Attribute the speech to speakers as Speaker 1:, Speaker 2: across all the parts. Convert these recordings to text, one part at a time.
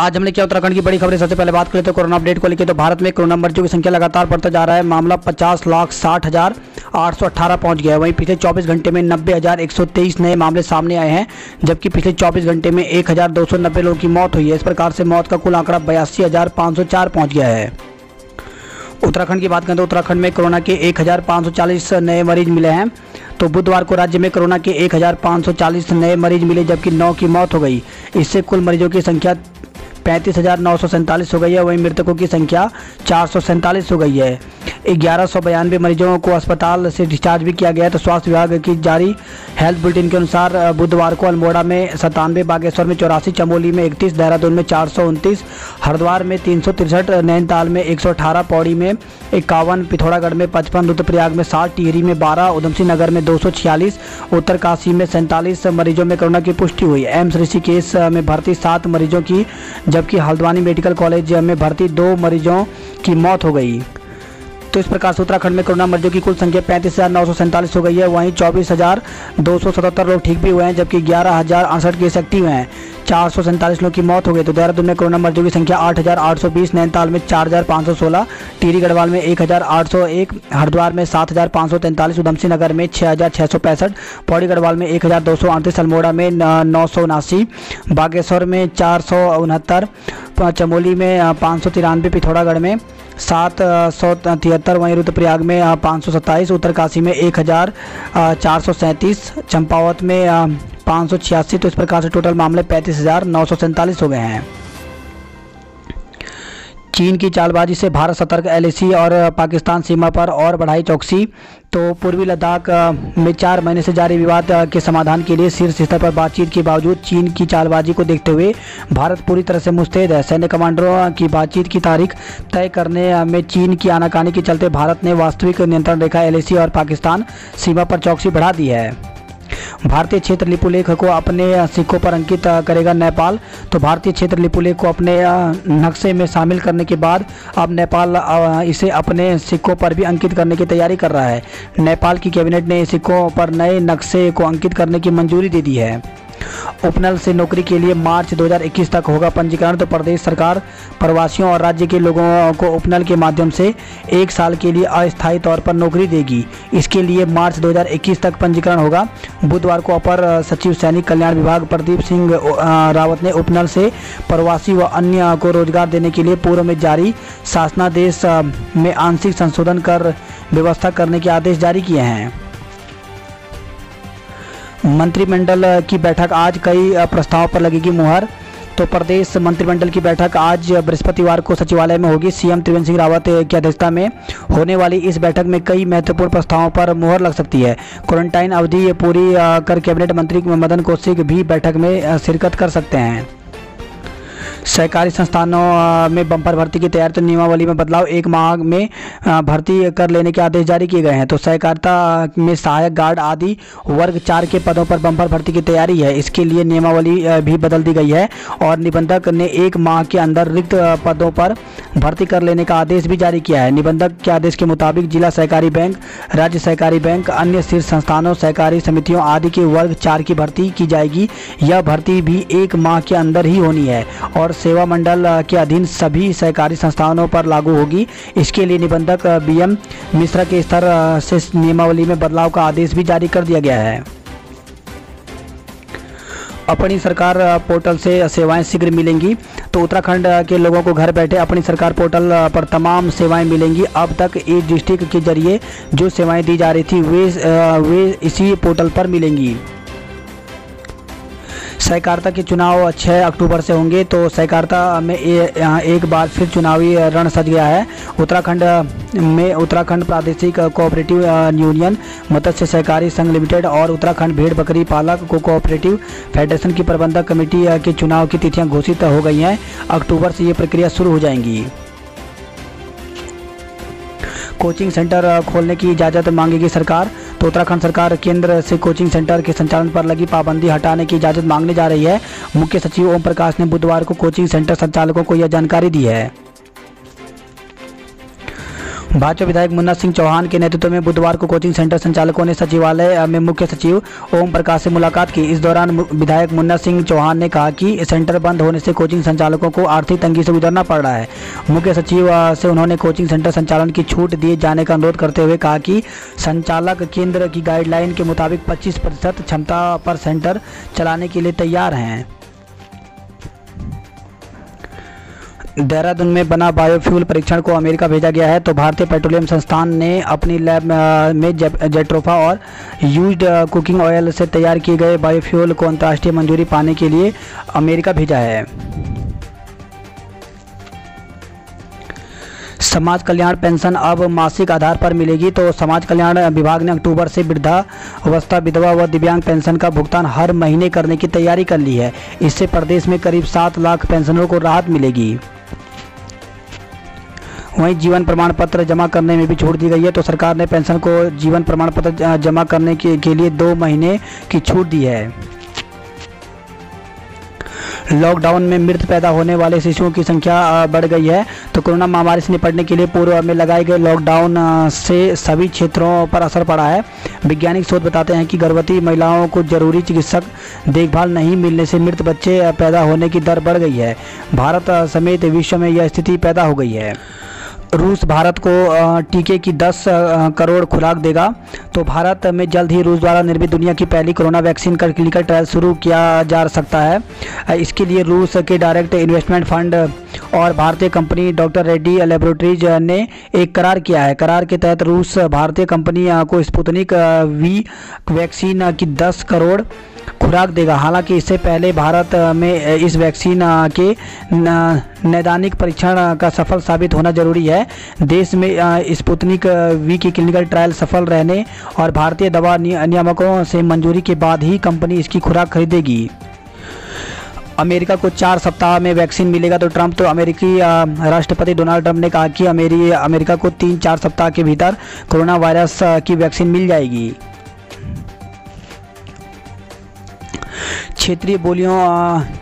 Speaker 1: आज हमने क्या उत्तराखंड की बड़ी खबरें। सबसे पहले बात करें तो कोरोना अपडेट को लेकर, तो भारत में कोरोना मरीजों की संख्या लगातार बढ़ता जा रहा है। मामला 50,60,818 पहुंच गया है। वहीं पिछले 24 घंटे में 90,123 नए मामले सामने आए हैं, जबकि पिछले 24 घंटे में 1,290 लोगों की मौत हुई है। इस प्रकार से मौत का कुल आंकड़ा 82,504 पहुँच गया है। उत्तराखंड की बात करें तो उत्तराखंड में कोरोना के 1,540 नए मरीज मिले हैं। तो बुधवार को राज्य में कोरोना के 1,540 नए मरीज मिले, जबकि 9 की मौत हो गई। इससे कुल मरीजों की संख्या 35,947 हो गई है। वहीं मृतकों की संख्या 447 हो गई है। 1,192 मरीजों को अस्पताल से डिस्चार्ज भी किया गया है। तो स्वास्थ्य विभाग की जारी हेल्थ बुलेटिन के अनुसार बुधवार को अल्मोड़ा में 97, बागेश्वर में 84, चमोली में 31, देहरादून में 429, हरिद्वार में 363, नैनीताल में 118, पौड़ी में 51, पिथौरागढ़ में 55, रुद्रप्रयाग में 60, टिहरी में 12, उधमसिंह नगर में 246, उत्तरकाशी में 47 मरीजों में कोरोना की पुष्टि हुई। एम्स ऋषिकेश में भर्ती 7 मरीजों की, जबकि हल्द्वानी मेडिकल कॉलेज में भर्ती 2 मरीजों की मौत हो गई। तो इस प्रकार से उत्तराखंड में कोरोना मरीजों की कुल संख्या 35,947 हो गई है। वहीं 24,277 लोग ठीक भी हुए हैं, जबकि 11,068 केस एक्टिव हैं। 447 लोगों की मौत हो गई। तो देहरादून में कोरोना मरीजों की संख्या 8,820, नैनीताल में 4,516, टिहरी गढ़वाल में 1,801, हरिद्वार में 7,543, उधमसिंह नगर में 6,665, पौड़ी गढ़वाल में 1,238, अल्मोड़ा में 979, बागेश्वर में 469, चमोली में 593, पिथौरागढ़ में 773, वहीं रुद्रप्रयाग में 527, उत्तरकाशी में 1,437, चंपावत में 586। तो इस प्रकार से टोटल मामले 35,947 हो गए हैं। चीन की चालबाजी से भारत सतर्क, एलएसी और पाकिस्तान सीमा पर और बढ़ाई चौकसी। तो पूर्वी लद्दाख में 4 महीने से जारी विवाद के समाधान के लिए शीर्ष स्तर पर बातचीत के बावजूद चीन की चालबाजी को देखते हुए भारत पूरी तरह से मुस्तैद है। सैन्य कमांडरों की बातचीत की तारीख तय करने में चीन की आनाकानी के चलते भारत ने वास्तविक नियंत्रण रेखा एलएसी और पाकिस्तान सीमा पर चौकसी बढ़ा दी है। भारतीय क्षेत्र लिपुलेख को अपने सिक्कों पर अंकित करेगा नेपाल। तो भारतीय क्षेत्र लिपुलेख को अपने नक्शे में शामिल करने के बाद अब नेपाल इसे अपने सिक्कों पर भी अंकित करने की तैयारी कर रहा है। नेपाल की कैबिनेट ने सिक्कों पर नए नक्शे को अंकित करने की मंजूरी दे दी है। उपनल से नौकरी के लिए मार्च 2021 तक होगा पंजीकरण। तो प्रदेश सरकार प्रवासियों और राज्य के लोगों को उपनल के माध्यम से 1 साल के लिए अस्थायी तौर पर नौकरी देगी। इसके लिए मार्च 2021 तक पंजीकरण होगा। बुधवार को अपर सचिव सैनिक कल्याण विभाग प्रदीप सिंह रावत ने उपनल से प्रवासी व अन्य को रोजगार देने के लिए पूर्व में जारी शासनादेश में आंशिक संशोधन कर व्यवस्था करने के आदेश जारी किए हैं। मंत्रिमंडल की बैठक आज, कई प्रस्ताव पर लगेगी मुहर। तो प्रदेश मंत्रिमंडल की बैठक आज बृहस्पतिवार को सचिवालय में होगी। सीएम त्रिवेंद्र सिंह रावत की अध्यक्षता में होने वाली इस बैठक में कई महत्वपूर्ण प्रस्तावों पर मुहर लग सकती है। क्वारंटाइन अवधि पूरी कर कैबिनेट मंत्री मदन कौशिक भी बैठक में शिरकत कर सकते हैं। सहकारी संस्थानों में बम्पर भर्ती की तैयारी। तो नियमावली में बदलाव, 1 माह में भर्ती कर लेने के आदेश जारी किए गए हैं। तो सहकारिता में सहायक गार्ड आदि वर्ग 4 के पदों पर बम्पर भर्ती की तैयारी है। इसके लिए नियमावली भी बदल दी गई है और निबंधक ने 1 माह के अंदर रिक्त पदों पर भर्ती कर लेने का आदेश भी जारी किया है। निबंधक के आदेश के मुताबिक जिला सहकारी बैंक, राज्य सहकारी बैंक, अन्य शीर्ष संस्थानों, सहकारी समितियों आदि के वर्ग 4 की भर्ती की जाएगी। यह भर्ती भी 1 माह के अंदर ही होनी है और सेवा मंडल के अधीन सभी सहकारी संस्थानों पर लागू होगी। इसके लिए निबंधक बीएम मिश्रा के स्तर से नियमावली में बदलाव का आदेश भी जारी कर दिया गया है। अपनी सरकार पोर्टल से सेवाएं शीघ्र मिलेंगी। तो उत्तराखंड के लोगों को घर बैठे अपनी सरकार पोर्टल पर तमाम सेवाएं मिलेंगी। अब तक ई डिस्ट्रिक्ट के जरिए जो सेवाएं दी जा रही थी वे इसी पोर्टल पर मिलेंगी। सहकारिता के चुनाव 6 अक्टूबर से होंगे। तो सहकारिता में एक बार फिर चुनावी रण सज गया है। उत्तराखंड में उत्तराखंड प्रादेशिक कोऑपरेटिव यूनियन मत्स्य सहकारी संघ लिमिटेड और उत्तराखंड भेड़ बकरी पालक कोऑपरेटिव फेडरेशन की प्रबंधक कमेटी के चुनाव की तिथियां घोषित हो गई हैं। अक्टूबर से ये प्रक्रिया शुरू हो जाएंगी। कोचिंग सेंटर खोलने की इजाज़त मांगेगी सरकार। तो उत्तराखंड सरकार केंद्र से कोचिंग सेंटर के संचालन पर लगी पाबंदी हटाने की इजाज़त मांगने जा रही है। मुख्य सचिव ओम प्रकाश ने बुधवार को कोचिंग सेंटर संचालकों को यह जानकारी दी है। भाजपा विधायक मुन्ना सिंह चौहान के नेतृत्व में बुधवार को कोचिंग सेंटर संचालकों ने सचिवालय में मुख्य सचिव ओम प्रकाश से मुलाकात की। इस दौरान विधायक मुन्ना सिंह चौहान ने कहा कि सेंटर बंद होने से कोचिंग संचालकों को आर्थिक तंगी से गुजरना पड़ रहा है। मुख्य सचिव से उन्होंने कोचिंग सेंटर संचालन की छूट दिए जाने का अनुरोध करते हुए कहा कि संचालक केंद्र की गाइडलाइन के मुताबिक 25% क्षमता पर सेंटर चलाने के लिए तैयार हैं। देहरादून में बना बायोफ्यूल परीक्षण को अमेरिका भेजा गया है। तो भारतीय पेट्रोलियम संस्थान ने अपनी लैब में जेट्रोफा और यूज्ड कुकिंग ऑयल से तैयार किए गए बायोफ्यूल को अंतर्राष्ट्रीय मंजूरी पाने के लिए अमेरिका भेजा है। समाज कल्याण पेंशन अब मासिक आधार पर मिलेगी। तो समाज कल्याण विभाग ने अक्टूबर से वृद्धावस्था, विधवा व दिव्यांग पेंशन का भुगतान हर महीने करने की तैयारी कर ली है। इससे प्रदेश में करीब 7 लाख पेंशनरों को राहत मिलेगी। वहीं जीवन प्रमाण पत्र जमा करने में भी छूट दी गई है। तो सरकार ने पेंशन को जीवन प्रमाण पत्र जमा करने के लिए 2 महीने की छूट दी है। लॉकडाउन में मृत पैदा होने वाले शिशुओं की संख्या बढ़ गई है। तो कोरोना महामारी से निपटने के लिए पूर्व में लगाए गए लॉकडाउन से सभी क्षेत्रों पर असर पड़ा है। वैज्ञानिक शोध बताते हैं कि गर्भवती महिलाओं को जरूरी चिकित्सक देखभाल नहीं मिलने से मृत बच्चे पैदा होने की दर बढ़ गई है। भारत समेत विश्व में यह स्थिति पैदा हो गई है। रूस भारत को टीके की 10 करोड़ खुराक देगा। तो भारत में जल्द ही रूस द्वारा निर्मित दुनिया की पहली कोरोना वैक्सीन का क्लिनिकल ट्रायल शुरू किया जा सकता है। इसके लिए रूस के डायरेक्ट इन्वेस्टमेंट फंड और भारतीय कंपनी डॉक्टर रेड्डी लेबोरेटरीज ने एक करार किया है। करार के तहत रूस भारतीय कंपनी को स्पुतनिक वी वैक्सीन की 10 करोड़ खुराक देगा। हालांकि इससे पहले भारत में इस वैक्सीन के नैदानिक परीक्षण का सफल साबित होना जरूरी है। देश में स्पुतनिक वी की क्लिनिकल ट्रायल सफल रहने और भारतीय दवा नियामकों से मंजूरी के बाद ही कंपनी इसकी खुराक खरीदेगी। अमेरिका को 4 सप्ताह में वैक्सीन मिलेगा। तो अमेरिकी राष्ट्रपति डोनाल्ड ट्रंप ने कहा कि अमेरिका को 3-4 सप्ताह के भीतर कोरोना वायरस की वैक्सीन मिल जाएगी। क्षेत्रीय बोलियों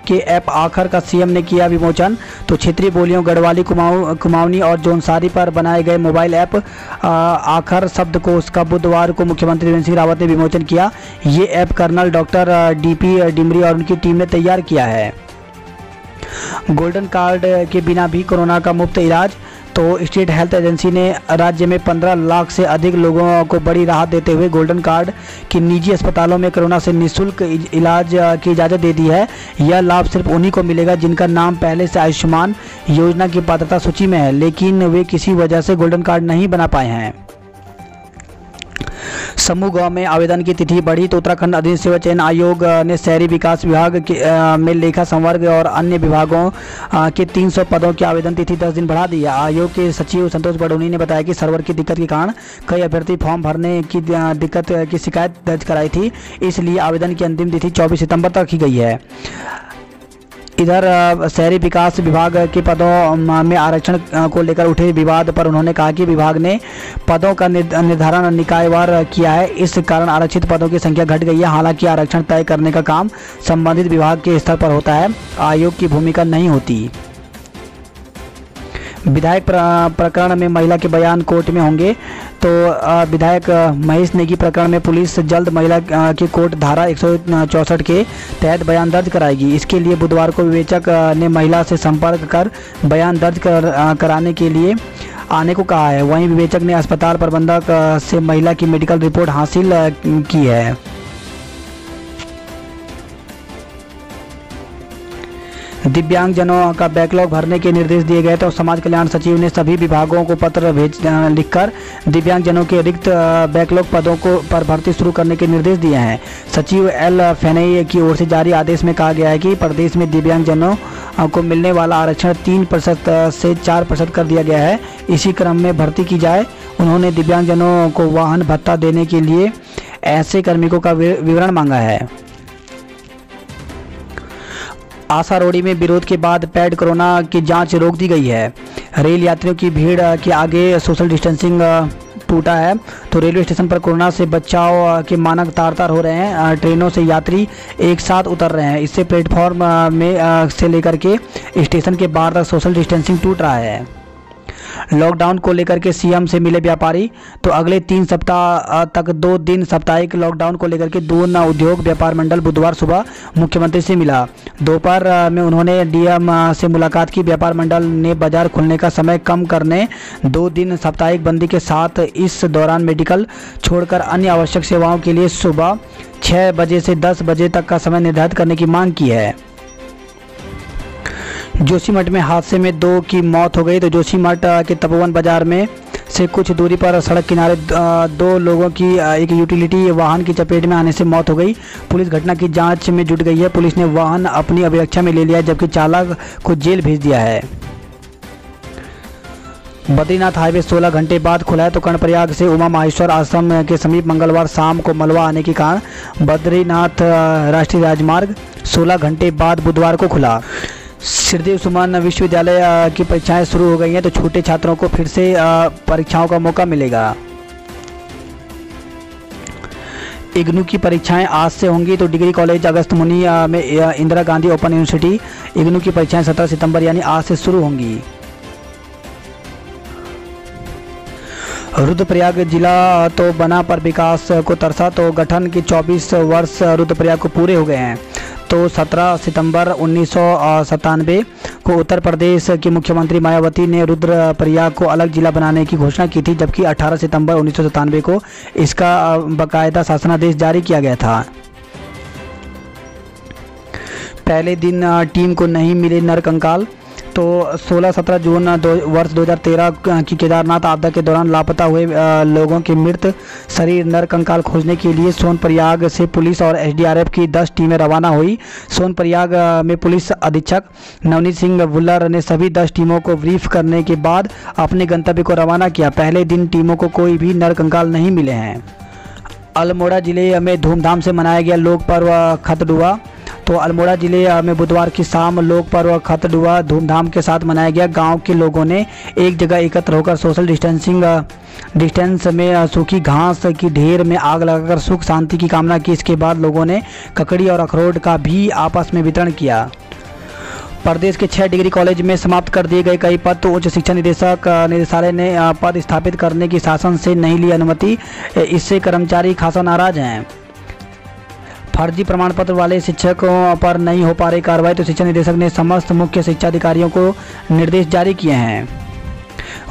Speaker 1: के ऐप आखर का सीएम ने किया विमोचन। तो क्षेत्रीय बोलियों गढ़वाली, कुमाऊनी और जौनसारी पर बनाए गए मोबाइल ऐप आखर शब्द को उसका बुधवार को मुख्यमंत्री त्रिवेंद्र सिंह रावत ने विमोचन किया। ये app colonel doctor DP Dimri और उनकी टीम ने तैयार किया है। गोल्डन कार्ड के बिना भी कोरोना का मुफ्त इलाज। तो स्टेट हेल्थ एजेंसी ने राज्य में 15 लाख से अधिक लोगों को बड़ी राहत देते हुए गोल्डन कार्ड की निजी अस्पतालों में कोरोना से निःशुल्क इलाज की इजाज़त दे दी है। यह लाभ सिर्फ उन्हीं को मिलेगा जिनका नाम पहले से आयुष्मान योजना की पात्रता सूची में है, लेकिन वे किसी वजह से गोल्डन कार्ड नहीं बना पाए हैं। समूह गाँव में आवेदन की तिथि बढ़ी। तो उत्तराखंड अधीन सेवा चयन आयोग ने शहरी विकास विभाग में लेखा संवर्ग और अन्य विभागों के 300 पदों की आवेदन तिथि 10 दिन बढ़ा दी है। आयोग के सचिव संतोष बडोनी ने बताया कि सर्वर की दिक्कत के कारण कई अभ्यर्थी फॉर्म भरने की दिक्कत की शिकायत दर्ज कराई थी, इसलिए आवेदन की अंतिम तिथि 24 सितंबर तक की गई है। इधर शहरी विकास विभाग के पदों में आरक्षण को लेकर उठे विवाद पर उन्होंने कहा कि विभाग ने पदों का निर्धारण निकायवार किया है, इस कारण आरक्षित पदों की संख्या घट गई है। हालांकि आरक्षण तय करने का काम संबंधित विभाग के स्तर पर होता है, आयोग की भूमिका नहीं होती। विधायक प्रकरण में महिला के बयान कोर्ट में होंगे। तो विधायक महेश नेगी प्रकरण में पुलिस जल्द महिला की कोर्ट धारा 164 के तहत बयान दर्ज कराएगी। इसके लिए बुधवार को विवेचक ने महिला से संपर्क कर बयान दर्ज कराने के लिए आने को कहा है। वहीं विवेचक ने अस्पताल प्रबंधक से महिला की मेडिकल रिपोर्ट हासिल की है। दिव्यांगजनों का बैकलॉग भरने के निर्देश दिए गए। तो समाज कल्याण सचिव ने सभी विभागों को पत्र लिखकर दिव्यांगजनों के रिक्त बैकलॉग पदों पर भर्ती शुरू करने के निर्देश दिए हैं। सचिव एल फेनई की ओर से जारी आदेश में कहा गया है कि प्रदेश में दिव्यांगजनों को मिलने वाला आरक्षण 3% से 4% कर दिया गया है, इसी क्रम में भर्ती की जाए। उन्होंने दिव्यांगजनों को वाहन भत्ता देने के लिए ऐसे कार्मिकों का विवरण मांगा है। आशा रोड़ी में विरोध के बाद पैड कोरोना की जांच रोक दी गई है। रेल यात्रियों की भीड़ के आगे सोशल डिस्टेंसिंग टूटा है। तो रेलवे स्टेशन पर कोरोना से बचाव के मानक तार हो रहे हैं। ट्रेनों से यात्री एक साथ उतर रहे हैं। इससे प्लेटफॉर्म में से लेकर के स्टेशन के बाहर तक सोशल डिस्टेंसिंग टूट रहा है। लॉकडाउन को लेकर के सीएम से मिले व्यापारी। तो अगले 3 सप्ताह तक 2 दिन साप्ताहिक लॉकडाउन को लेकर के दून उद्योग व्यापार मंडल बुधवार सुबह मुख्यमंत्री से मिला। दोपहर में उन्होंने डीएम से मुलाकात की। व्यापार मंडल ने बाजार खुलने का समय कम करने, 2 दिन साप्ताहिक बंदी के साथ इस दौरान मेडिकल छोड़कर अन्य आवश्यक सेवाओं के लिए सुबह 6 बजे से 10 बजे तक का समय निर्धारित करने की मांग की है। जोशीमठ में हादसे में 2 की मौत हो गई। तो जोशीमठ के तपोवन बाजार में से कुछ दूरी पर सड़क किनारे 2 लोगों की एक यूटिलिटी वाहन की चपेट में आने से मौत हो गई। पुलिस घटना की जांच में जुट गई है। पुलिस ने वाहन अपनी अभिरक्षा में ले लिया, जबकि चालक को जेल भेज दिया है। बद्रीनाथ हाईवे 16 घंटे बाद खुला है। तो कर्णप्रयाग से उमा माहेश्वर आश्रम के समीप मंगलवार शाम को मलबा आने के कारण बद्रीनाथ राष्ट्रीय राजमार्ग 16 घंटे बाद बुधवार को खुला। श्रीदेव सुमन विश्वविद्यालय की परीक्षाएं शुरू हो गई हैं। तो छोटे छात्रों को फिर से परीक्षाओं का मौका मिलेगा। इग्नू की परीक्षाएं आज से होंगी। तो डिग्री कॉलेज अगस्त मुनि में इंदिरा गांधी ओपन यूनिवर्सिटी इग्नू की परीक्षाएं 17 सितंबर यानी आज से शुरू होंगी। रुद्रप्रयाग जिला तो बना पर विकास को तरसा। तो गठन के 24 वर्ष रुद्रप्रयाग को पूरे हो गए हैं। तो 17 सितंबर 1997 को उत्तर प्रदेश की मुख्यमंत्री मायावती ने रुद्रप्रयाग को अलग जिला बनाने की घोषणा की थी, जबकि 18 सितंबर 1997 को इसका बाकायदा शासनादेश जारी किया गया था। पहले दिन टीम को नहीं मिले नर कंकाल। तो 16-17 जून वर्ष 2013 की केदारनाथ आपदा के दौरान लापता हुए लोगों के मृत शरीर नर कंकाल खोजने के लिए सोनप्रयाग से पुलिस और एसडीआरएफ की 10 टीमें रवाना हुई। सोनप्रयाग में पुलिस अधीक्षक नवनीत सिंह भुल्लर ने सभी 10 टीमों को ब्रीफ करने के बाद अपने गंतव्य को रवाना किया। पहले दिन टीमों को कोई भी नर कंकाल नहीं मिले हैं। अल्मोड़ा जिले में धूमधाम से मनाया गया लोक पर्व खतडुआ। तो अल्मोड़ा जिले में बुधवार की शाम लोक पर्व खतडुआ धूमधाम के साथ मनाया गया। गांव के लोगों ने एक जगह एकत्र होकर सोशल डिस्टेंस में सूखी घास की ढेर में आग लगाकर सुख शांति की कामना की। इसके बाद लोगों ने ककड़ी और अखरोट का भी आपस में वितरण किया। प्रदेश के 6 डिग्री कॉलेज में समाप्त कर दिए गए कई पद। तो उच्च शिक्षा निदेशालय ने पद स्थापित करने की शासन से नहीं ली अनुमति। इससे कर्मचारी खासा नाराज हैं। फर्जी प्रमाण पत्र वाले शिक्षकों पर नहीं हो पा रही कार्रवाई। तो शिक्षा निदेशक ने समस्त मुख्य शिक्षा अधिकारियों को निर्देश जारी किए हैं।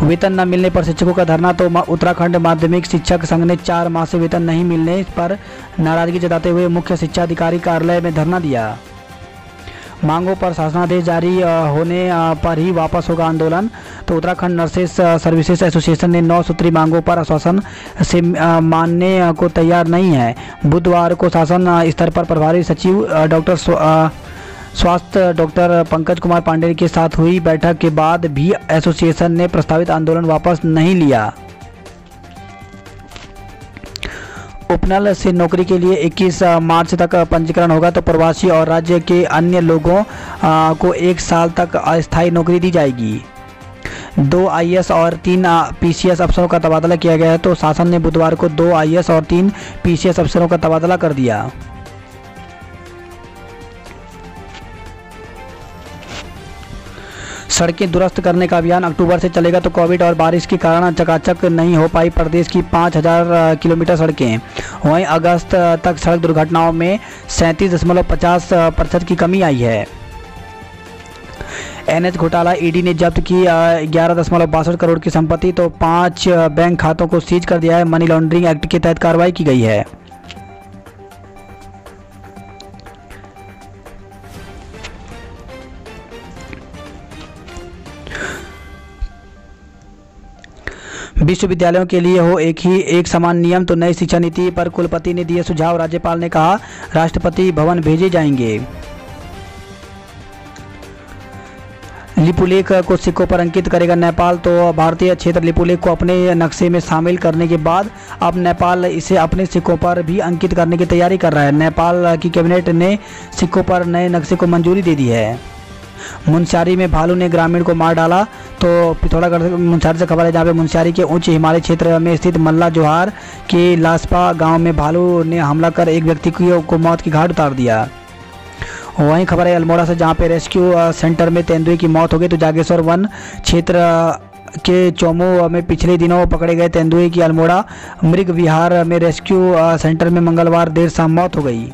Speaker 1: वेतन न मिलने पर शिक्षकों का धरना। तो उत्तराखंड माध्यमिक शिक्षक संघ ने 4 माह से वेतन नहीं मिलने पर नाराजगी जताते हुए मुख्य शिक्षा अधिकारी कार्यालय में धरना दिया। मांगों पर शासनादेश जारी होने पर ही वापस होगा आंदोलन। तो उत्तराखंड नर्सेस सर्विसेज एसोसिएशन ने 9 सूत्री मांगों पर आश्वासन से मानने को तैयार नहीं है। बुधवार को शासन स्तर पर प्रभारी सचिव स्वास्थ्य डॉक्टर पंकज कुमार पांडे के साथ हुई बैठक के बाद भी एसोसिएशन ने प्रस्तावित आंदोलन वापस नहीं लिया। उपनल से नौकरी के लिए 21 मार्च तक पंजीकरण होगा। तो प्रवासी और राज्य के अन्य लोगों को 1 साल तक अस्थायी नौकरी दी जाएगी। 2 आईएएस और 3 पीसीएस अफसरों का तबादला किया गया है। तो शासन ने बुधवार को 2 आईएएस और 3 पीसीएस अफसरों का तबादला कर दिया। सड़कें दुरुस्त करने का अभियान अक्टूबर से चलेगा। तो कोविड और बारिश के कारण चकाचक नहीं हो पाई प्रदेश की 5000 किलोमीटर सड़कें। वहीं अगस्त तक सड़क दुर्घटनाओं में 37.50% की कमी आई है। एनएच घोटाला ईडी ने जब्त की 11.62 करोड़ की संपत्ति। तो 5 बैंक खातों को सीज कर दिया है। मनी लॉन्ड्रिंग एक्ट के तहत कार्रवाई की गई है। विश्वविद्यालयों के लिए हो एक समान नियम। तो नई शिक्षा नीति पर कुलपति ने दिए सुझाव। राज्यपाल ने कहा राष्ट्रपति भवन भेजे जाएंगे। लिपुलेख को सिक्कों पर अंकित करेगा नेपाल। तो भारतीय क्षेत्र लिपुलेख को अपने नक्शे में शामिल करने के बाद अब नेपाल इसे अपने सिक्कों पर भी अंकित करने की तैयारी कर रहा है। नेपाल की कैबिनेट ने सिक्कों पर नए नक्शे को मंजूरी दे दी है। मुनस्यारी में भालू ने ग्रामीण को मार डाला। तो पिथौरागढ़ मुनस्यारी से खबर है, जहाँ पे मुनस्यारी के उच्च हिमालय क्षेत्र में स्थित मल्ला जोहार के लासपा गांव में भालू ने हमला कर एक व्यक्ति को मौत की घाट उतार दिया। वहीं खबर है अल्मोड़ा से, जहाँ पे रेस्क्यू सेंटर में तेंदुए की मौत हो गई। तो जागेश्वर वन क्षेत्र के चोमू में पिछले दिनों पकड़े गए तेंदुए की अल्मोड़ा मृग विहार में रेस्क्यू सेंटर में मंगलवार देर शाम मौत हो गई।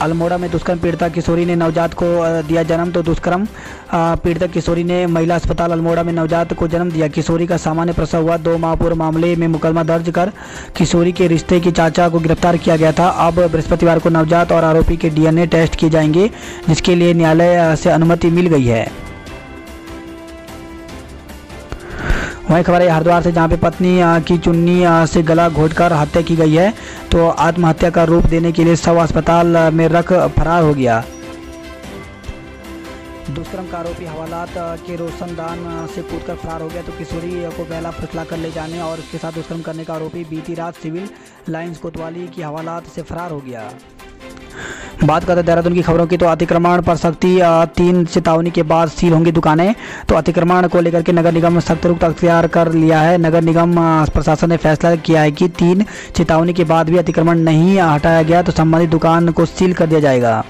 Speaker 1: अल्मोड़ा में दुष्कर्म पीड़िता किशोरी ने नवजात को दिया जन्म। तो दुष्कर्म पीड़िता किशोरी ने महिला अस्पताल अल्मोड़ा में नवजात को जन्म दिया। किशोरी का सामान्य प्रसव हुआ। 2 माह पूर्व मामले में मुकदमा दर्ज कर किशोरी के रिश्ते के चाचा को गिरफ्तार किया गया था। अब बृहस्पतिवार को नवजात और आरोपी के DNA टेस्ट किए जाएंगे, जिसके लिए न्यायालय से अनुमति मिल गई है। वहीं खबर है हरिद्वार से, जहां पे पत्नी की चुन्नी से गला घोंटकर हत्या की गई है। तो आत्महत्या का रूप देने के लिए शव अस्पताल में रख फरार हो गया। दुष्कर्म का आरोपी हवालात के रोशनदान से कूदकर फरार हो गया। तो किशोरी को पहला फुसला कर ले जाने और उसके साथ दुष्कर्म करने का आरोपी बीती रात सिविल लाइंस कोतवाली की हवालात से फरार हो गया। बात करते हैं देहरादून की खबरों की। तो अतिक्रमण पर सख्ती, 3 चेतावनी के बाद सील होंगी दुकानें। तो अतिक्रमण को लेकर के नगर निगम सख्त रुख अख्तियार कर लिया है। नगर निगम प्रशासन ने फैसला किया है कि 3 चेतावनी के बाद भी अतिक्रमण नहीं हटाया गया तो संबंधित दुकान को सील कर दिया जाएगा।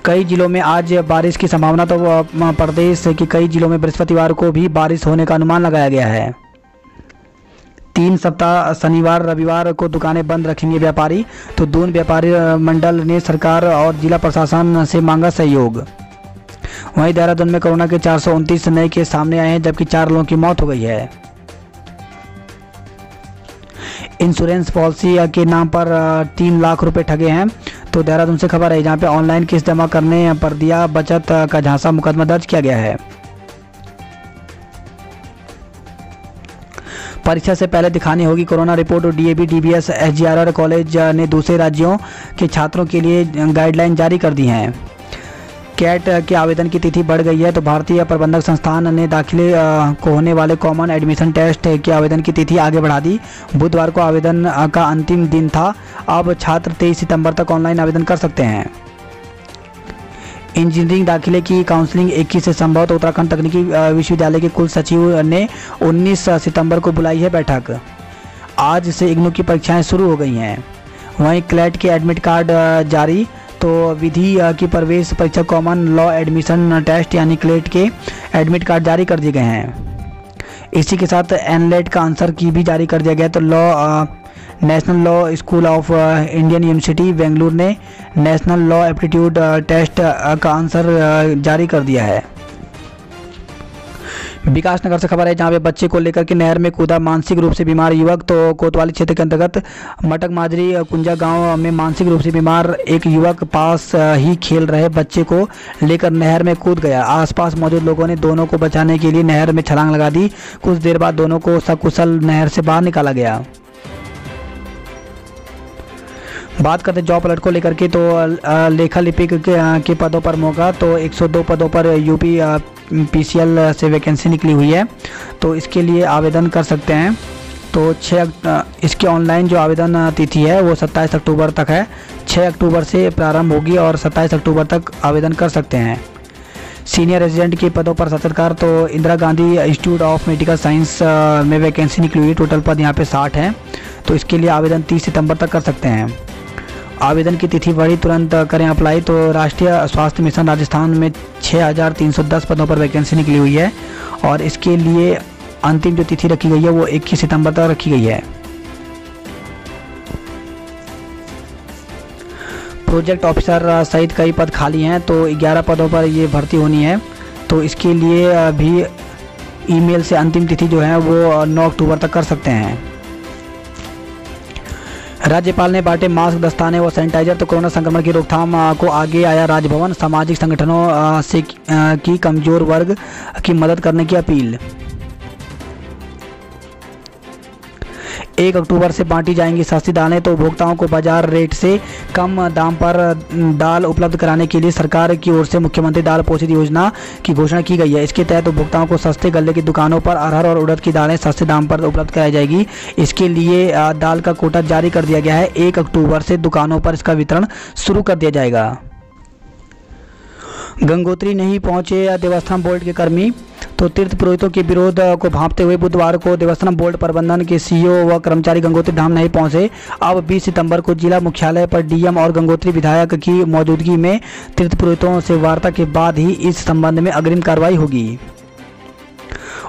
Speaker 1: कई जिलों में आज बारिश की संभावना। तो प्रदेश के कई जिलों में बृहस्पतिवार को भी बारिश होने का अनुमान लगाया गया है। 3 सप्ताह शनिवार रविवार को दुकानें बंद रखेंगे व्यापारी। तो दून व्यापारी मंडल ने सरकार और जिला प्रशासन से मांगा सहयोग। वहीं देहरादून में कोरोना के 429 नए केस सामने आए हैं, जबकि 4 लोगों की मौत हो गई है। इंश्योरेंस पॉलिसी के नाम पर 3 लाख रुपए ठगे हैं। तो देहरादून से खबर है, जहां पे ऑनलाइन किस्त जमा करने पर दिया बचत का झांसा, मुकदमा दर्ज किया गया है। परीक्षा से पहले दिखानी होगी कोरोना रिपोर्ट। और DAV, DBS, SGRR कॉलेज ने दूसरे राज्यों के छात्रों के लिए गाइडलाइन जारी कर दी हैं। कैट के आवेदन की तिथि बढ़ गई है। तो भारतीय प्रबंधक संस्थान ने दाखिले को होने वाले कॉमन एडमिशन टेस्ट के आवेदन की तिथि आगे बढ़ा दी। बुधवार को आवेदन का अंतिम दिन था। अब छात्र 23 सितंबर तक ऑनलाइन आवेदन कर सकते हैं। इंजीनियरिंग दाखिले की काउंसलिंग 21 से संभव। तो उत्तराखंड तकनीकी विश्वविद्यालय के कुल सचिव ने 19 सितंबर को बुलाई है बैठक। आज से इग्नू की परीक्षाएं शुरू हो गई हैं। वहीं क्लैट के एडमिट कार्ड जारी। तो विधि की प्रवेश परीक्षा कॉमन लॉ एडमिशन टेस्ट यानी क्लेट के एडमिट कार्ड जारी कर दिए गए हैं। इसी के साथ एनलेट का आंसर की भी जारी कर दिया गया। तो national law school of Indian university Bengaluru ने नेशनल लॉ एप्टीट्यूड टेस्ट का आंसर जारी कर दिया है। विकास नगर से खबर है, जहां पे बच्चे को लेकर के नहर में कूदा मानसिक रूप से बीमार युवक। तो कोतवाली क्षेत्र के अंतर्गत मटक माजरी कुंजा गांव में मानसिक रूप से बीमार एक युवक पास ही खेल रहे बच्चे को लेकर नहर में कूद गया। आसपास मौजूद लोगों ने दोनों को बचाने के लिए नहर में छलांग लगा दी। कुछ देर बाद दोनों को सकुशल नहर से बाहर निकाला गया। बात करते जॉब अलर्ट को लेकर के। तो लेखा लिपिक के पदों पर मौका। तो 102 पदों पर UP PCL से वैकेंसी निकली हुई है। तो इसके लिए आवेदन कर सकते हैं। तो इसके ऑनलाइन जो आवेदन तिथि है वो 27 अक्टूबर तक है। 6 अक्टूबर से प्रारंभ होगी और 27 अक्टूबर तक आवेदन कर सकते हैं। सीनियर रेजिडेंट के पदों पर साक्षात्कार। तो Indira Gandhi institute of medical science में वैकेंसी निकली हुई है। टोटल पद यहाँ पे 60 हैं। तो इसके लिए आवेदन 30 सितंबर तक कर सकते हैं। आवेदन की तिथि बढ़ी, तुरंत करें अप्लाई। तो राष्ट्रीय स्वास्थ्य मिशन राजस्थान में 6310 पदों पर वैकेंसी निकली हुई है और इसके लिए अंतिम जो तिथि रखी गई है वो 21 सितंबर तक रखी गई है। प्रोजेक्ट ऑफिसर सहित कई पद खाली हैं। तो 11 पदों पर ये भर्ती होनी है। तो इसके लिए भी ईमेल से अंतिम तिथि जो है वो 9 अक्टूबर तक कर सकते हैं। राज्यपाल ने बांटे मास्क, दस्ताने व सैनिटाइजर। तो कोरोना संक्रमण की रोकथाम को आगे आया राजभवन। सामाजिक संगठनों से की कमजोर वर्ग की मदद करने की अपील। 1 अक्टूबर से बांटी जाएंगी सस्ती दालें। तो उपभोक्ताओं को बाजार रेट से कम दाम पर दाल उपलब्ध कराने के लिए सरकार की ओर से मुख्यमंत्री दाल पोषित योजना की घोषणा की गई है। इसके तहत उपभोक्ताओं को सस्ते गल्ले की दुकानों पर अरहर और उड़द की दालें सस्ते दाम पर उपलब्ध कराई जाएगी। इसके लिए दाल का कोटा जारी कर दिया गया है। 1 अक्टूबर से दुकानों पर इसका वितरण शुरू कर दिया जाएगा। गंगोत्री नहीं पहुंचे देवस्थानम बोर्ड के कर्मी। तो तीर्थ पुरोहितों के विरोध को भांपते हुए बुधवार को देवस्थानम बोर्ड प्रबंधन के सीईओ व कर्मचारी गंगोत्री धाम नहीं पहुंचे। अब 20 सितंबर को जिला मुख्यालय पर डीएम और गंगोत्री विधायक की मौजूदगी में तीर्थ पुरोहितों से वार्ता के बाद ही इस संबंध में अग्रिम कार्रवाई होगी।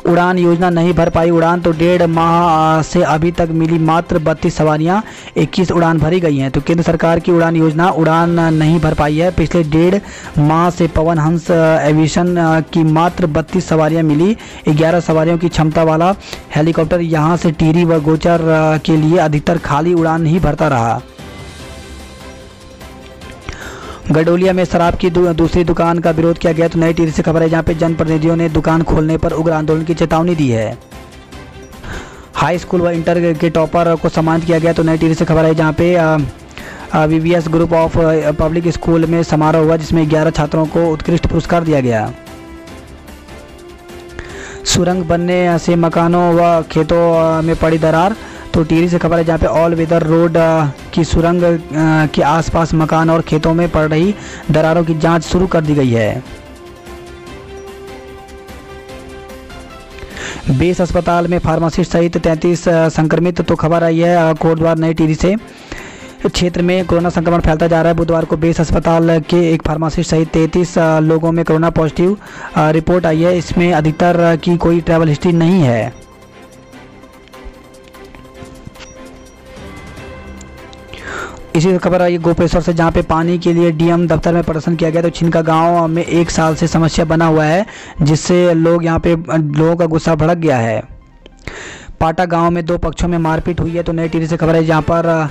Speaker 1: उड़ान योजना नहीं भर पाई उड़ान। तो 1.5 माह से अभी तक मिली मात्र 32 सवारियां, 21 उड़ान भरी गई हैं। तो केंद्र सरकार की उड़ान योजना उड़ान नहीं भर पाई है। पिछले 1.5 माह से पवन हंस एविएशन की मात्र 32 सवारियां मिली। 11 सवारियों की क्षमता वाला हेलीकॉप्टर यहां से टिहरी व गोचर के लिए अधिकतर खाली उड़ान ही भरता रहा। गडोलिया में शराब की दूसरी दुकान का विरोध किया गया। तो नई टिहरी से खबर है, जहां पे जनप्रतिनिधियों ने दुकान खोलने पर उग्र आंदोलन की चेतावनी दी है। हाई स्कूल व इंटर के टॉपर को सम्मानित किया गया। तो नई टिहरी से खबर है, जहां पे VVS group of public school में समारोह हुआ, जिसमें 11 छात्रों को उत्कृष्ट पुरस्कार दिया गया। सुरंग बनने से मकानों व खेतों में पड़ी दरार। तो टिहरी से खबर है, जहाँ पे ऑल वेदर रोड की सुरंग के आसपास मकान और खेतों में पड़ रही दरारों की जांच शुरू कर दी गई है। बेस अस्पताल में फार्मासिस्ट सहित 33 संक्रमित। तो खबर आई है कोटद्वार नई टिहरी से। क्षेत्र में कोरोना संक्रमण फैलता जा रहा है। बुधवार को बेस अस्पताल के एक फार्मासिस्ट सहित 33 लोगों में कोरोना पॉजिटिव रिपोर्ट आई है। इसमें अधिकतर की कोई ट्रैवल हिस्ट्री नहीं है। इसी खबर आई गोपेश्वर से, जहां पे पानी के लिए डीएम दफ्तर में प्रदर्शन किया गया। तो छिनका गांव में 1 साल से समस्या बना हुआ है, जिससे लोगों का गुस्सा भड़क गया है। पाटा गांव में 2 पक्षों में मारपीट हुई है। तो नई टिहरी से खबर है, जहां पर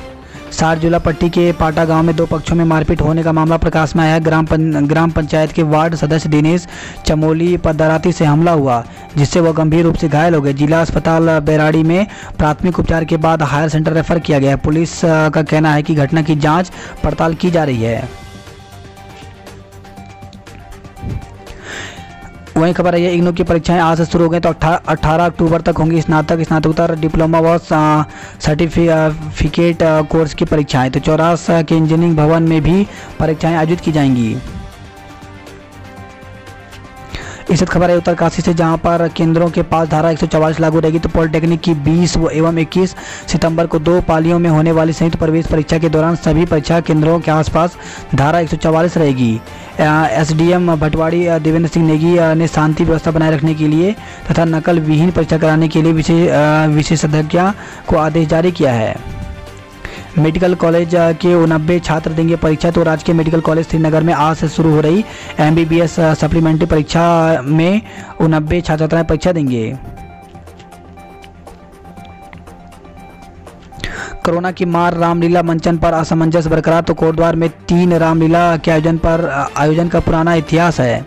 Speaker 1: सारजुला पट्टी के पाटा गांव में 2 पक्षों में मारपीट होने का मामला प्रकाश में आया है। ग्राम पंचायत के वार्ड सदस्य दिनेश चमोली पर दराती से हमला हुआ, जिससे वह गंभीर रूप से घायल हो गए। जिला अस्पताल बैराड़ी में प्राथमिक उपचार के बाद हायर सेंटर रेफर किया गया है। पुलिस का कहना है कि घटना की जांच पड़ताल की जा रही है। वहीं खबर है, इग्नू की परीक्षाएं आज से शुरू हो गई। तो 18 अक्टूबर तक होंगी स्नातक, स्नातकोत्तर, डिप्लोमा व सर्टिफिकेट कोर्स की परीक्षाएं। तो चौरास के इंजीनियरिंग भवन में भी परीक्षाएं आयोजित की जाएंगी। इस खबर है उत्तरकाशी से, जहां पर केंद्रों के पास धारा 144 लागू रहेगी। तो पॉलिटेक्निक की 20 एवं 21 सितंबर को 2 पालियों में होने वाली संयुक्त प्रवेश परीक्षा के दौरान सभी परीक्षा केंद्रों के आसपास धारा 144 रहेगी। एसडीएम भटवाड़ी देवेंद्र सिंह नेगी ने शांति व्यवस्था बनाए रखने के लिए तथा नकल विहीन परीक्षा कराने के लिए विशेषज्ञ को आदेश जारी किया है। मेडिकल कॉलेज के 89 छात्र देंगे परीक्षा। तो राजकीय मेडिकल कॉलेज श्रीनगर में आज से शुरू हो रही एमबीबीएस सप्लीमेंट्री परीक्षा में 89 छात्र छात्राएं परीक्षा देंगे। कोरोना की मार, रामलीला मंचन पर असमंजस बरकरार। तो कोटद्वार में 3 रामलीला के आयोजन का पुराना इतिहास है।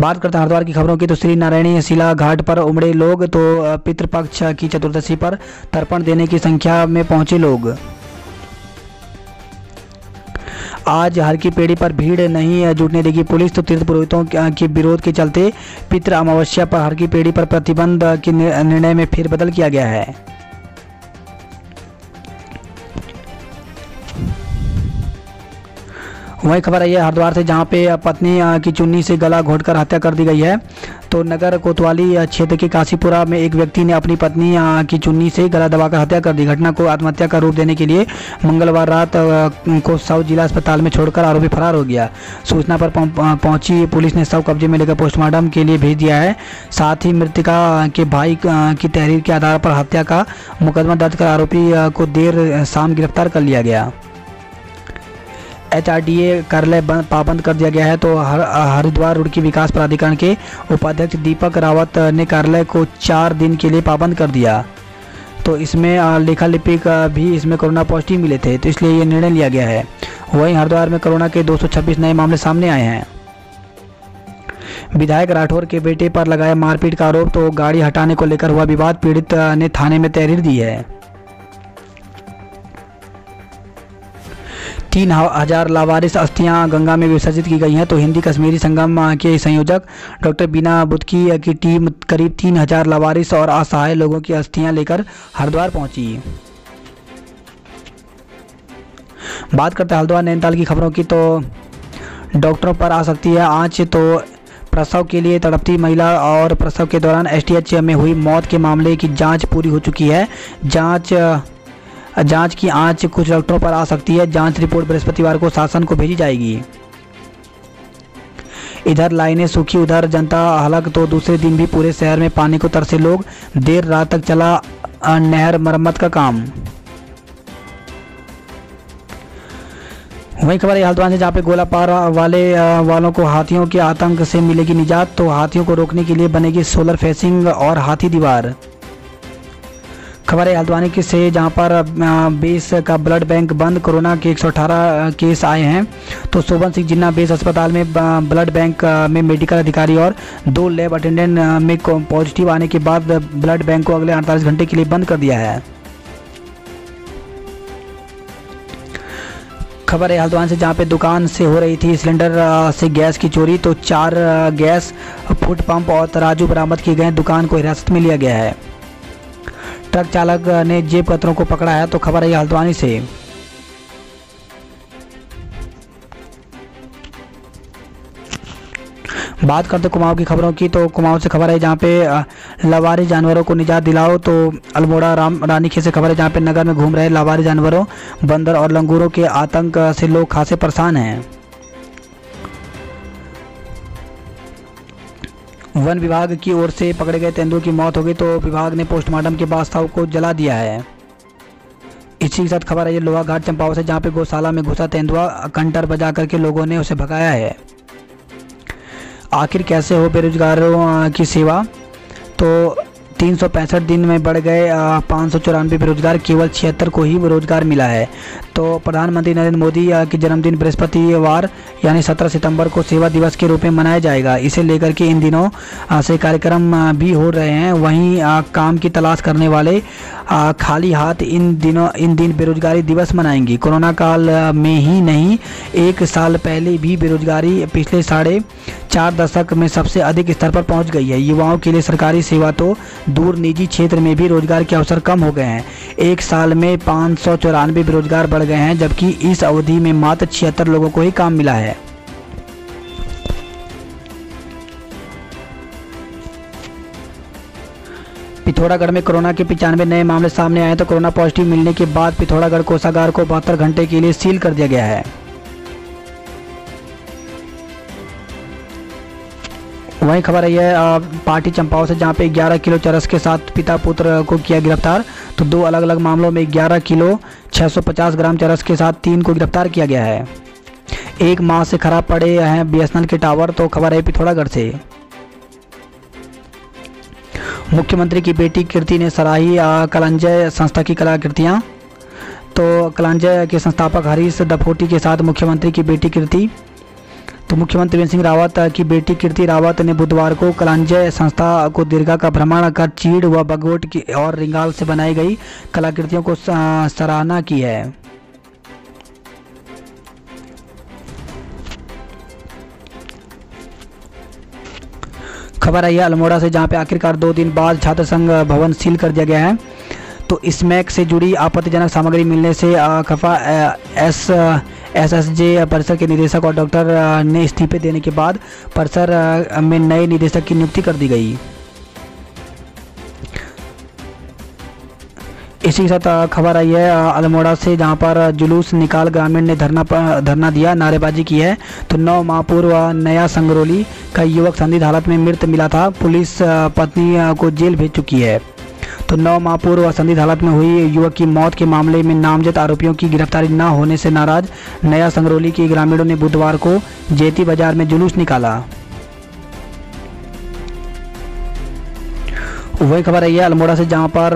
Speaker 1: बात करते हैं हरिद्वार की खबरों की। तो श्री नारायणी शिला घाट पर उमड़े लोग। तो पितृपक्ष की चतुर्दशी पर तर्पण देने की संख्या में पहुंचे लोग। आज हर की पेड़ी पर भीड़ नहीं जुटने देगी पुलिस। तो तीर्थ पुरोहितों के विरोध के चलते पितृ अमावस्या पर हर की पेड़ी पर प्रतिबंध के निर्णय में फेरबदल किया गया है। वही खबर आई है हरिद्वार से, जहां पे पत्नी की चुन्नी से गला घोंटकर हत्या कर दी गई है। तो नगर कोतवाली क्षेत्र के काशीपुरा में एक व्यक्ति ने अपनी पत्नी की चुन्नी से गला दबाकर हत्या कर दी। घटना को आत्महत्या का रूप देने के लिए मंगलवार रात को शव जिला अस्पताल में छोड़कर आरोपी फरार हो गया। सूचना पर पहुंची पुलिस ने शव कब्जे में लेकर पोस्टमार्टम के लिए भेज दिया है। साथ ही मृतका के भाई की तहरीर के आधार पर हत्या का मुकदमा दर्ज कर आरोपी को देर शाम गिरफ्तार कर लिया गया। एचआरडीए कार्यालय पाबंद कर दिया गया है। तो हरिद्वार रुड़की विकास प्राधिकरण के उपाध्यक्ष दीपक रावत ने कार्यालय को 4 दिन के लिए पाबंद कर दिया। तो इसमें लेखा लिपिक भी इसमें कोरोना पॉजिटिव मिले थे, तो इसलिए ये निर्णय लिया गया है। वहीं हरिद्वार में कोरोना के 226 नए मामले सामने आए हैं। विधायक राठौर के बेटे पर लगाया मारपीट का आरोप। तो गाड़ी हटाने को लेकर हुआ विवाद, पीड़ित ने थाने में तहरीर दी है। 3000 लावारिस अस्थियां गंगा में विसर्जित की गई हैं। तो हिंदी कश्मीरी संगम के संयोजक डॉक्टर बीना बुदकी की टीम करीब 3000 लावारिस और असहाय लोगों की अस्थियां लेकर हरिद्वार पहुंची। बात करते हैं हरिद्वार नैनीताल की खबरों की। तो डॉक्टरों पर आ सकती है आंच। तो प्रसव के लिए तड़पती महिला और प्रसव के दौरान एसटीएच में हुई मौत के मामले की जांच पूरी हो चुकी है। जांच की आंच कुछ डॉक्टरों पर आ सकती है। जांच रिपोर्ट बृहस्पतिवार को शासन को भेजी जाएगी। इधर लाइनें सूखी, उधर जनता हलक। तो दूसरे दिन भी पूरे शहर में पानी को तरसे लोग। देर रात तक चला नहर मरम्मत का काम। वही खबर है हल्द्वानी से, जहाँ पे गोलापार वालों को हाथियों के आतंक से मिलेगी निजात। तो हाथियों को रोकने के लिए बनेगी सोलर फेंसिंग और हाथी दीवार। खबर है हल्द्वानी की से, जहाँ पर 20 का ब्लड बैंक बंद। कोरोना के 118 केस आए हैं। तो शोभन सिंह जिन्ना बेस अस्पताल में ब्लड बैंक में मेडिकल अधिकारी और 2 लैब अटेंडेंट में पॉजिटिव आने के बाद ब्लड बैंक को अगले 48 घंटे के लिए बंद कर दिया है। खबर है हल्द्वानी से, जहाँ पे दुकान से हो रही थी सिलेंडर से गैस की चोरी। तो 4 गैस फुट पंप और तराजू बरामद किए गए। दुकान को हिरासत में लिया गया है। ट्रक चालक ने जेब कतरों को पकड़ा है। तो खबर है हल्द्वानी से। बात करते कुमाऊं की खबरों की। तो कुमाऊं से खबर है, जहाँ पे लावारिस जानवरों को निजात दिलाओ। तो अल्मोड़ा रानीखेत से खबर है, जहाँ पे नगर में घूम रहे लावारिस जानवरों, बंदर और लंगूरों के आतंक से लोग खासे परेशान हैं। वन विभाग की ओर से पकड़े गए तेंदुए की मौत हो गई। तो विभाग ने पोस्टमार्टम के बाद शव को जला दिया है। इसी के साथ खबर है ये लोहा घाट चंपावत से, जहाँ पे गौशाला में घुसा तेंदुआ, कंटर बजा करके लोगों ने उसे भगाया है। आखिर कैसे हो बेरोजगारों की सेवा। तो 365 दिन में बढ़ गए 594 बेरोजगार, केवल 76 को ही रोजगार मिला है। तो प्रधानमंत्री नरेंद्र मोदी के जन्मदिन बृहस्पतिवार यानी 17 सितंबर को सेवा दिवस के रूप में मनाया जाएगा। इसे लेकर के इन दिनों से कार्यक्रम भी हो रहे हैं। वहीं काम की तलाश करने वाले खाली हाथ इन दिन बेरोजगारी दिवस मनाएंगे। कोरोना काल में ही नहीं, 1 साल पहले भी बेरोजगारी पिछले 4.5 दशक में सबसे अधिक स्तर पर पहुंच गई है। युवाओं के लिए सरकारी सेवा तो दूर, निजी क्षेत्र में भी रोजगार के अवसर कम हो गए हैं। 1 साल में 594 बेरोजगार बढ़ गए हैं, जबकि इस अवधि में मात्र 76 लोगों को ही काम मिला है। पिथौरागढ़ में कोरोना के 95 नए मामले सामने आए। तो कोरोना पॉजिटिव मिलने के बाद पिथौरागढ़ कोषागार को 72 घंटे के लिए सील कर दिया गया है। वहीं खबर है पार्टी चंपावत से, जहां पे 11 किलो चरस के साथ पिता पुत्र को किया गिरफ्तार। तो 2 अलग अलग मामलों में 11 किलो 650 ग्राम चरस के साथ 3 को गिरफ्तार किया गया है। 1 माह से खराब पड़े हैं बीएसएनएल के टावर। तो खबर है पिथौरागढ़ से। मुख्यमंत्री की बेटी कीर्ति ने सराही कलंजय संस्था की कलाकृतियाँ। तो कलंजय के संस्थापक हरीश डफोटी के साथ मुख्यमंत्री की बेटी कीर्ति। तो मुख्यमंत्री त्रिवेंद्र सिंह रावत की बेटी कीर्ति रावत ने बुधवार को कलंजय संस्था को दीर्घा का भ्रमण कर चीड़ व बगोट की और रिंगाल से बनाई गई कलाकृतियों को सराहना की है। खबर आई है अल्मोड़ा से, जहां पे आखिरकार 2 दिन बाद छात्र संघ भवन सील कर दिया गया है। तो स्मैक से जुड़ी आपत्तिजनक सामग्री मिलने से खफा एसएसजे परिसर के निदेशक और डॉक्टर ने इस्तीफे देने के बाद परिसर में नए निदेशक की नियुक्ति कर दी गई। इसी के साथ खबर आई है अल्मोड़ा से, जहां पर जुलूस निकाल ग्रामीण ने धरना दिया, नारेबाजी की है। तो 9 माह पूर्व नया संगरौली का युवक संदिग्ध हालत में मृत मिला था। पुलिस पत्नी को जेल भेज चुकी है। तो 9 माह पूर्व संदिग्ध हालत में हुई युवक की मौत के मामले में नामजद आरोपियों की गिरफ्तारी न होने से नाराज नया संगरौली के ग्रामीणों ने बुधवार को जेती बाजार में जुलूस निकाला। वही खबर है अल्मोड़ा से, जहां पर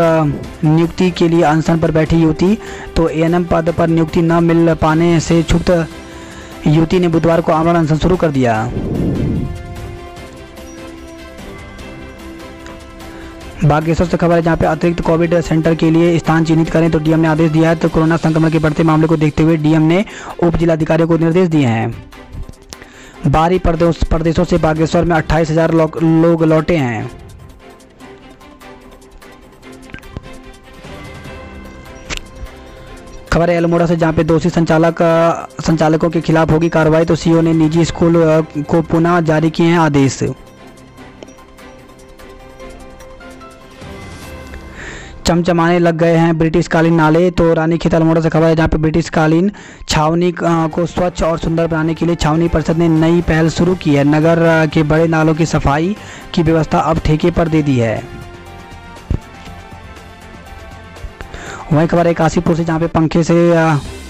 Speaker 1: नियुक्ति के लिए अनशन पर बैठी युवती। तो एएनएम पद पर नियुक्ति न मिल पाने से क्षुब्ध युवती ने बुधवार को आमरण अनशन शुरू कर दिया। बागेश्वर से खबर है, जहां पे अतिरिक्त कोविड सेंटर के लिए स्थान चिन्हित करें। तो डीएम ने आदेश दिया है। तो कोरोना संक्रमण के बढ़ते मामले को देखते हुए डीएम ने उप जिलाधिकारियों को निर्देश दिए हैं। बाहरी प्रदेशों से बागेश्वर में 28,000 लोग लौटे हैं। खबर है अल्मोड़ा से, जहां पे दोषी संचालकों के खिलाफ होगी कार्रवाई, तो सीईओ ने निजी स्कूल को पुनः जारी किए हैं आदेश। चमचमाने लग गए हैं ब्रिटिशकालीन नाले, तो रानीखेत अल्मोड़ा से खबर है, जहां पे ब्रिटिशकालीन छावनी को स्वच्छ और सुंदर बनाने के लिए छावनी परिषद ने नई पहल शुरू की है। नगर के बड़े नालों की सफाई की व्यवस्था अब ठेके पर दे दी है। वहीं खबर है काशीपुर से, जहां पे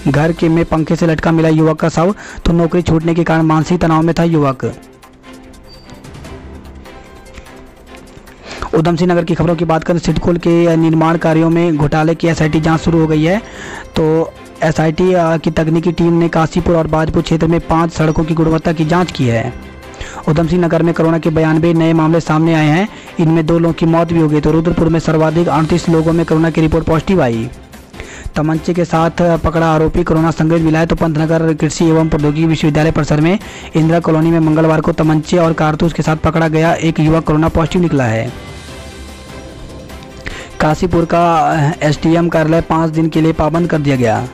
Speaker 1: घर में पंखे से लटका मिला युवक का शव, तो नौकरी छूटने के कारण मानसिक तनाव में था युवक। उधम सिंह नगर की खबरों की बात करें, सिडकुल के निर्माण कार्यों में घोटाले की एसआईटी जांच शुरू हो गई है। तो एसआईटी की तकनीकी टीम ने काशीपुर और बाजपुर क्षेत्र में 5 सड़कों की गुणवत्ता की जांच की है। उधम सिंह नगर में कोरोना के 92 नए मामले सामने आए हैं, इनमें 2 लोगों की मौत भी हो गई। तो रुद्रपुर में सर्वाधिक 38 लोगों में कोरोना की रिपोर्ट पॉजिटिव आई। तमंचे के साथ पकड़ा आरोपी कोरोना संक्रमित मिला है। तो पंतनगर कृषि एवं प्रौद्योगिकी विश्वविद्यालय परिसर में इंदिरा कॉलोनी में मंगलवार को तमंचे और कारतूस के साथ पकड़ा गया एक युवक कोरोना पॉजिटिव निकला है। काशीपुर का एसडीएम कार्यालय 5 दिन के लिए पाबंद कर दिया गया।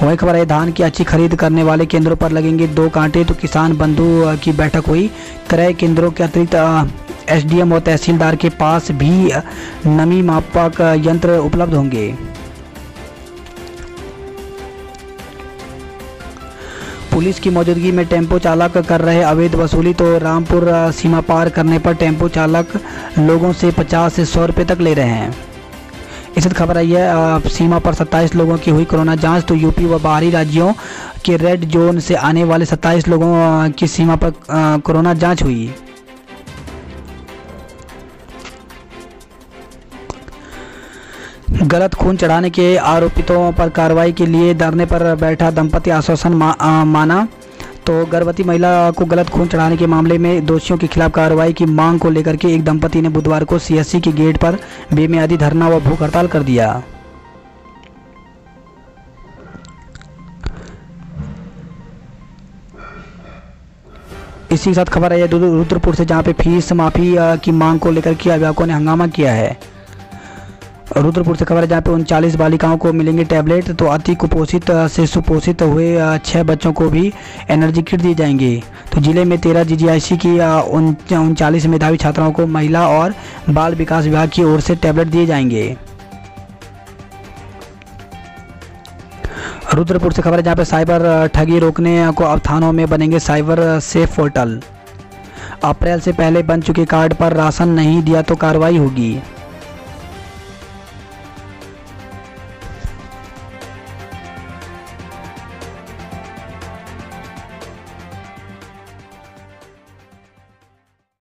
Speaker 1: वही खबर है, धान की अच्छी खरीद करने वाले केंद्रों पर लगेंगे 2 कांटे, तो किसान बंधु की बैठक हुई। क्रय केंद्रों के अतिरिक्त एसडीएम और तहसीलदार के पास भी नमी मापक यंत्र उपलब्ध होंगे। पुलिस की मौजूदगी में टेम्पो चालक कर रहे अवैध वसूली, तो रामपुर सीमा पार करने पर टेम्पो चालक लोगों से 50 से 100 रुपये तक ले रहे हैं। इसी खबर आई है, सीमा पर 27 लोगों की हुई कोरोना जांच, तो यूपी व बाहरी राज्यों के रेड जोन से आने वाले 27 लोगों की सीमा पर कोरोना जांच हुई। गलत खून चढ़ाने के आरोपितों पर कार्रवाई के लिए धरने पर बैठा दंपति आश्वासन माना। तो गर्भवती महिला को गलत खून चढ़ाने के मामले में दोषियों के खिलाफ कार्रवाई की मांग को लेकर के एक दंपति ने बुधवार को सीएससी के गेट पर बेमियादी धरना व भूख हड़ताल कर दिया। इसी के साथ खबर है रुद्रपुर से, जहां पे फीस माफी की मांग को लेकर के अभिभावकों ने हंगामा किया है। रुद्रपुर से खबर है, जहाँ पे 39 बालिकाओं को मिलेंगे टैबलेट, तो अति कुपोषित से सुपोषित हुए 6 बच्चों को भी एनर्जी किट दिए जाएंगे। तो जिले में 13 जीजीआईसी की 39 मेधावी छात्राओं को महिला और बाल विकास विभाग की ओर से टैबलेट दिए जाएंगे। रुद्रपुर से खबर है, जहाँ पे साइबर ठगी रोकने को अब थानों में बनेंगे साइबर सेफ पोर्टल। अप्रैल से पहले बन चुके कार्ड पर राशन नहीं दिया तो कार्रवाई होगी।